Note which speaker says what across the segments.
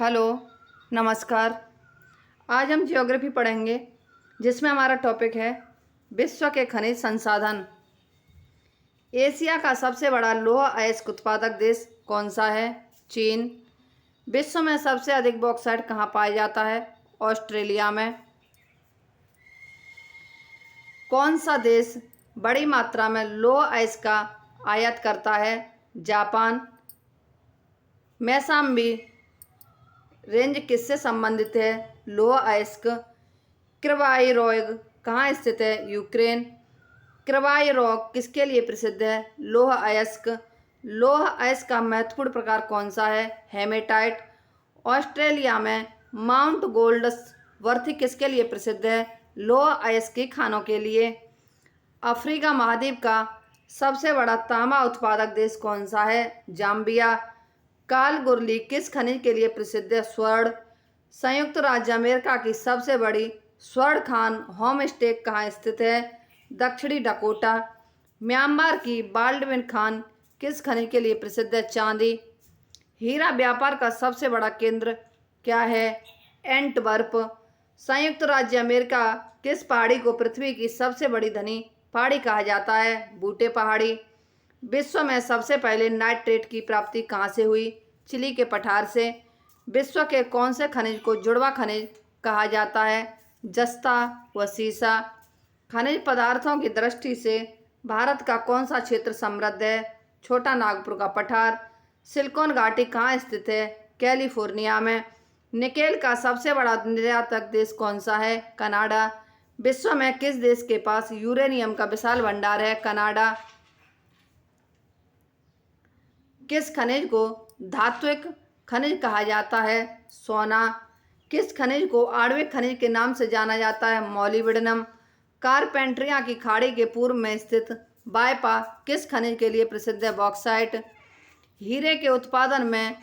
Speaker 1: Hello, नमस्कार। आज हम ज्योग्राफी पढ़ेंगे जिसमें हमारा टॉपिक है विश्व के खनिज संसाधन। एशिया का सबसे बड़ा लौह अयस्क उत्पादक देश कौन सा है? चीन। विश्व में सबसे अधिक बॉक्साइट कहाँ पाया जाता है? ऑस्ट्रेलिया में। कौन सा देश बड़ी मात्रा में लौह अयस्क का आयात करता है? जापान। मैसाम्बी रेंज किससे संबंधित है? लौह अयस्क। क्रिवाई रोग कहाँ स्थित है? यूक्रेन। क्रिवाई रोग किसके लिए प्रसिद्ध है? लौह अयस्क। लौह अयस्क का महत्वपूर्ण प्रकार कौन सा है? हेमेटाइट। ऑस्ट्रेलिया में माउंट गोल्डवर्थ किसके लिए प्रसिद्ध है? लौह अयस्क की खानों के लिए। अफ्रीका महाद्वीप का सबसे बड़ा तांबा उत्पादक देश कौन सा है? जाम्बिया। कालगुरली किस खनिज के लिए प्रसिद्ध है? स्वर्ण। संयुक्त राज्य अमेरिका की सबसे बड़ी स्वर्ण खान होमस्टे कहाँ स्थित है? दक्षिणी डकोटा। म्यांमार की बाल्डविन खान किस खनिज के लिए प्रसिद्ध है? चांदी। हीरा व्यापार का सबसे बड़ा केंद्र क्या है? एंटवर्प। संयुक्त राज्य अमेरिका किस पहाड़ी को पृथ्वी की सबसे बड़ी धनी पहाड़ी कहा जाता है? बूटे पहाड़ी। विश्व में सबसे पहले नाइट्रेट की प्राप्ति कहाँ से हुई? चिली के पठार से। विश्व के कौन से खनिज को जुड़वा खनिज कहा जाता है? जस्ता व सीसा। खनिज पदार्थों की दृष्टि से भारत का कौन सा क्षेत्र समृद्ध है? छोटा नागपुर का पठार। सिलिकॉन घाटी कहाँ स्थित है? कैलिफोर्निया में। निकेल का सबसे बड़ा निर्यातक देश कौन सा है? कनाडा। विश्व में किस देश के पास यूरेनियम का विशाल भंडार है? कनाडा। किस खनिज को धात्विक खनिज कहा जाता है? सोना। किस खनिज को आणविक खनिज के नाम से जाना जाता है? मोलिब्डेनम। कारपेंट्रिया की खाड़ी के पूर्व में स्थित बायपा किस खनिज के लिए प्रसिद्ध है? बॉक्साइट। हीरे के उत्पादन में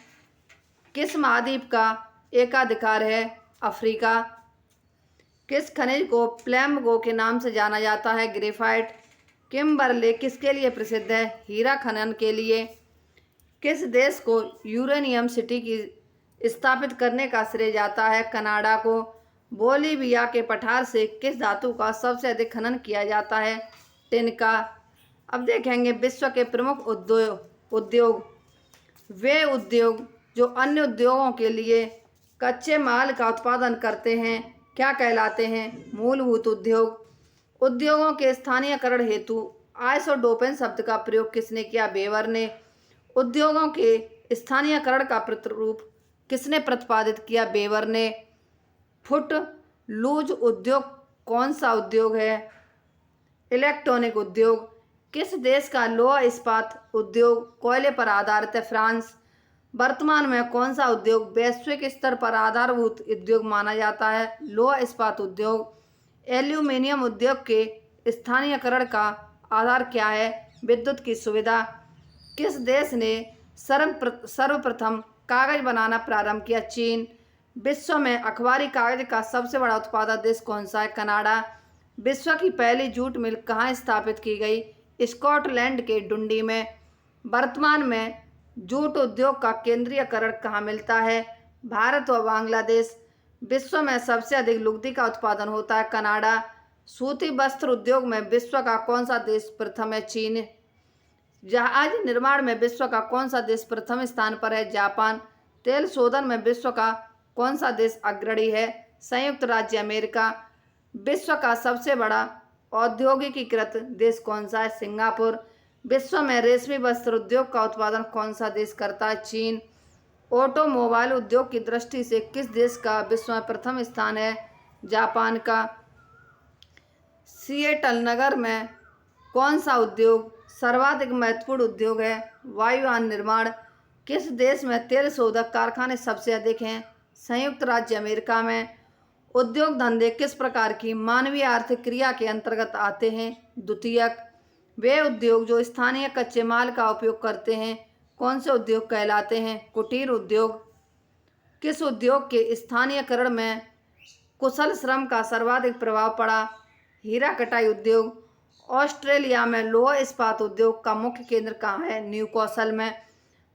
Speaker 1: किस महाद्वीप का एकाधिकार है? अफ्रीका। किस खनिज को प्लेम्बगो के नाम से जाना जाता है? ग्रेफाइट। किम्बरले किसके लिए प्रसिद्ध है? हीरा खनन के लिए। किस देश को यूरेनियम सिटी की स्थापित करने का श्रेय जाता है? कनाडा को। बोलीविया के पठार से किस धातु का सबसे अधिक खनन किया जाता है? टिन का। अब देखेंगे विश्व के प्रमुख उद्योग। वे उद्योग जो अन्य उद्योगों के लिए कच्चे माल का उत्पादन करते हैं क्या कहलाते हैं? मूलभूत उद्योग। उद्योगों के स्थानीयकरण हेतु आइसोडोपेन शब्द का प्रयोग किसने किया? वेबर ने। उद्योगों के स्थानीयकरण का प्रतिरूप किसने प्रतिपादित किया? वेबर ने। फुट लूज उद्योग कौन सा उद्योग है? इलेक्ट्रॉनिक उद्योग। किस देश का लौह इस्पात उद्योग कोयले पर आधारित है? फ्रांस। वर्तमान में कौन सा उद्योग वैश्विक स्तर पर आधारभूत उद्योग माना जाता है? लौह इस्पात उद्योग। एल्यूमीनियम उद्योग के स्थानीयकरण का आधार क्या है? विद्युत की सुविधा। किस देश ने सर्वप्रथम कागज बनाना प्रारंभ किया? चीन। विश्व में अखबारी कागज का सबसे बड़ा उत्पादक देश कौन सा है? कनाडा। विश्व की पहली जूट मिल कहाँ स्थापित की गई? स्कॉटलैंड के डुंडी में। वर्तमान में जूट उद्योग का केंद्रीयकरण कहाँ मिलता है? भारत व बांग्लादेश। विश्व में सबसे अधिक लुगदी का उत्पादन होता है? कनाडा। सूती वस्त्र उद्योग में विश्व का कौन सा देश प्रथम है? चीन। जहाज निर्माण में विश्व का कौन सा देश प्रथम स्थान पर है? जापान। तेल शोधन में विश्व का कौन सा देश अग्रणी है? संयुक्त राज्य अमेरिका। विश्व का सबसे बड़ा औद्योगिकीकृत देश कौन सा है? सिंगापुर। विश्व में रेशमी वस्त्र उद्योग का उत्पादन कौन सा देश करता है? चीन। ऑटोमोबाइल उद्योग की दृष्टि से किस देश का विश्व में प्रथम स्थान है? जापान का। सिएटल नगर में कौन सा उद्योग सर्वाधिक महत्वपूर्ण उद्योग है? वायुयान निर्माण। किस देश में तेल शोधक कारखाने सबसे अधिक हैं? संयुक्त राज्य अमेरिका में। उद्योग धंधे किस प्रकार की मानवीय आर्थिक क्रिया के अंतर्गत आते हैं? द्वितीयक। वे उद्योग जो स्थानीय कच्चे माल का उपयोग करते हैं कौन से उद्योग कहलाते हैं? कुटीर उद्योग। किस उद्योग के स्थानीयकरण में कुशल श्रम का सर्वाधिक प्रभाव पड़ा? हीरा कटाई उद्योग। ऑस्ट्रेलिया में लौह इस्पात उद्योग का मुख्य केंद्र कहाँ है? न्यूकासल में।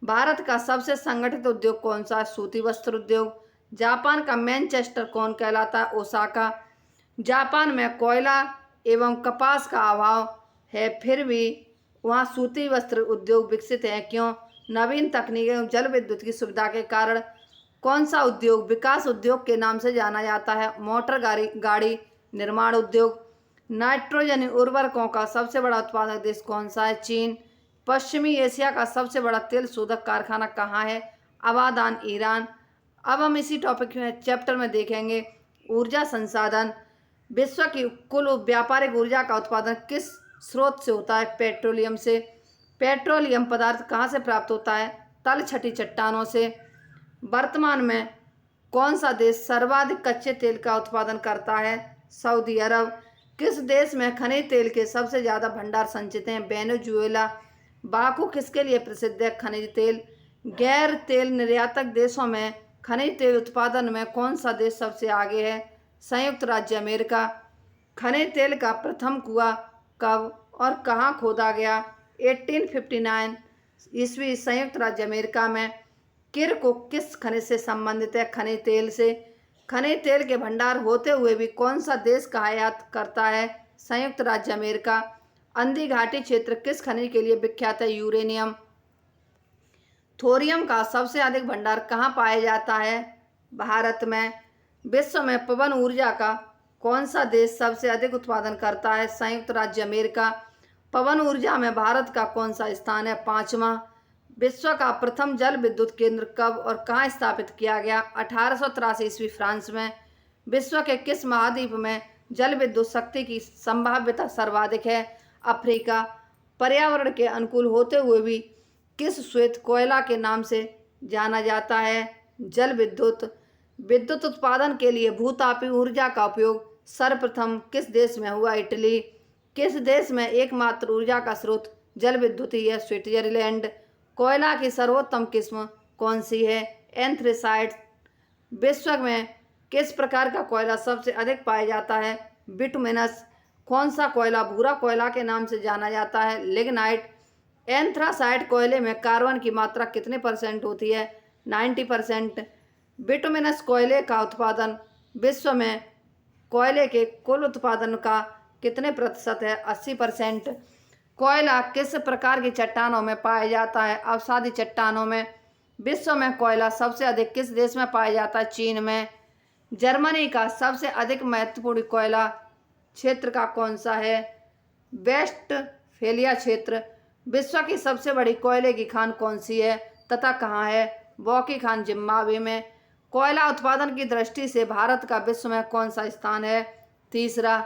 Speaker 1: भारत का सबसे संगठित उद्योग कौन सा है? सूती वस्त्र उद्योग। जापान का मैनचेस्टर कौन कहलाता है? ओसाका। जापान में कोयला एवं कपास का अभाव है, फिर भी वहाँ सूती वस्त्र उद्योग विकसित है, क्यों? नवीन तकनीकें एवं जल विद्युत की सुविधा के कारण। कौन सा उद्योग विकास उद्योग के नाम से जाना जाता है? मोटर गाड़ी निर्माण उद्योग। नाइट्रोजन उर्वरकों का सबसे बड़ा उत्पादक देश कौन सा है? चीन। पश्चिमी एशिया का सबसे बड़ा तेल शोधक कारखाना कहाँ है? Abadan, Iran. अब हम इसी टॉपिक में चैप्टर में देखेंगे ऊर्जा संसाधन। विश्व की कुल व्यापारिक ऊर्जा का उत्पादन किस स्रोत से होता है? पेट्रोलियम से। पेट्रोलियम पदार्थ कहाँ से प्राप्त होता है? तलछटी चट्टानों से। वर्तमान में कौन सा देश सर्वाधिक कच्चे तेल का उत्पादन करता है? सऊदी अरब। किस देश में खनिज तेल के सबसे ज़्यादा भंडार संचित हैं? वेनेजुएला। बाकू किसके लिए प्रसिद्ध है? खनिज तेल। गैर तेल निर्यातक देशों में खनिज तेल उत्पादन में कौन सा देश सबसे आगे है? संयुक्त राज्य अमेरिका। खनिज तेल का प्रथम कुआं कब और कहाँ खोदा गया? 1859 ईस्वी, संयुक्त राज्य अमेरिका में। किर को किस खनिज से संबंधित है? खनिज तेल से। खनिज तेल के भंडार होते हुए भी कौन सा देश का आयात करता है? संयुक्त राज्य अमेरिका। अंधी घाटी क्षेत्र किस खनिज के लिए विख्यात है? यूरेनियम। थोरियम का सबसे अधिक भंडार कहाँ पाया जाता है? भारत में। विश्व में पवन ऊर्जा का कौन सा देश सबसे अधिक उत्पादन करता है? संयुक्त राज्य अमेरिका। पवन ऊर्जा में भारत का कौन सा स्थान है? 5वां। विश्व का प्रथम जल विद्युत केंद्र कब और कहाँ स्थापित किया गया? 1883 ईस्वी, फ्रांस में। विश्व के किस महाद्वीप में जल विद्युत शक्ति की संभाव्यता सर्वाधिक है? अफ्रीका। पर्यावरण के अनुकूल होते हुए भी किस श्वेत कोयला के नाम से जाना जाता है? जल विद्युत। विद्युत उत्पादन के लिए भूतापीय ऊर्जा का उपयोग सर्वप्रथम किस देश में हुआ? इटली। किस देश में एकमात्र ऊर्जा का स्रोत जल विद्युत ही है? स्विट्जरलैंड। कोयला की सर्वोत्तम किस्म कौन सी है? एंथ्रेसाइट। विश्व में किस प्रकार का कोयला सबसे अधिक पाया जाता है? बिटुमिनस। कौन सा कोयला भूरा कोयला के नाम से जाना जाता है? लिग्नाइट। एंथ्रासाइट कोयले में कार्बन की मात्रा कितने % होती है? 90%। बिटुमिनस कोयले का उत्पादन विश्व में कोयले के कुल उत्पादन का कितने प्रतिशत है? 80%। कोयला किस प्रकार की चट्टानों में पाया जाता है? अवसादी चट्टानों में। विश्व में कोयला सबसे अधिक किस देश में पाया जाता है? चीन में। जर्मनी का सबसे अधिक महत्वपूर्ण कोयला क्षेत्र का कौन सा है? वेस्टफेलिया क्षेत्र। विश्व की सबसे बड़ी कोयले की खान कौन सी है तथा कहाँ है? बॉकी खान, जिम्बाब्वे में। कोयला उत्पादन की दृष्टि से भारत का विश्व में कौन सा स्थान है? 3रा।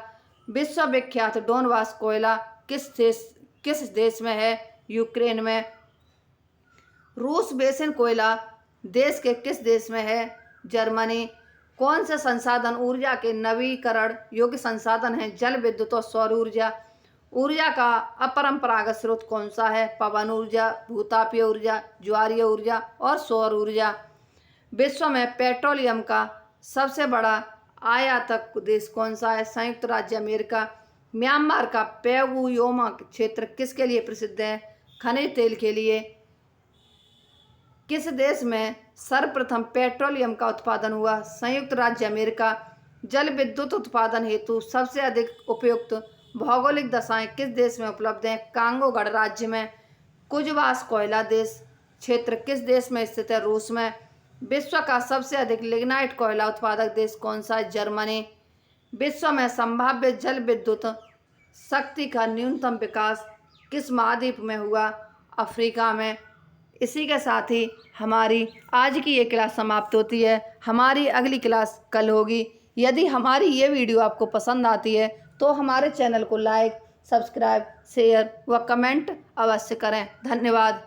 Speaker 1: विश्व विख्यात डोनबास कोयला किस देश में है? यूक्रेन में। रूस बेसिन कोयला देश के किस देश में है? जर्मनी। कौन से संसाधन ऊर्जा के नवीकरण योग्य संसाधन हैं? जल विद्युत और सौर ऊर्जा। ऊर्जा का अपरंपरागत स्रोत कौन सा है? पवन ऊर्जा, भूतापीय ऊर्जा, ज्वारीय ऊर्जा और सौर ऊर्जा। विश्व में पेट्रोलियम का सबसे बड़ा आयातक देश कौन सा है? संयुक्त राज्य अमेरिका। म्यांमार का पेगुयोमा क्षेत्र किसके लिए प्रसिद्ध है? खनिज तेल के लिए। किस देश में सर्वप्रथम पेट्रोलियम का उत्पादन हुआ? संयुक्त राज्य अमेरिका। जल विद्युत उत्पादन हेतु सबसे अधिक उपयुक्त भौगोलिक दशाएं किस देश में उपलब्ध हैं? कांगो गणराज्य में। कुजवास कोयला देश क्षेत्र किस देश में स्थित है? रूस में। विश्व का सबसे अधिक लिग्नाइट कोयला उत्पादक देश कौन सा है? जर्मनी। विश्व में संभाव्य जल विद्युत शक्ति का न्यूनतम विकास किस महाद्वीप में हुआ? अफ्रीका में। इसी के साथ ही हमारी आज की ये क्लास समाप्त होती है। हमारी अगली क्लास कल होगी। यदि हमारी ये वीडियो आपको पसंद आती है तो हमारे चैनल को लाइक, सब्सक्राइब, शेयर व कमेंट अवश्य करें। धन्यवाद।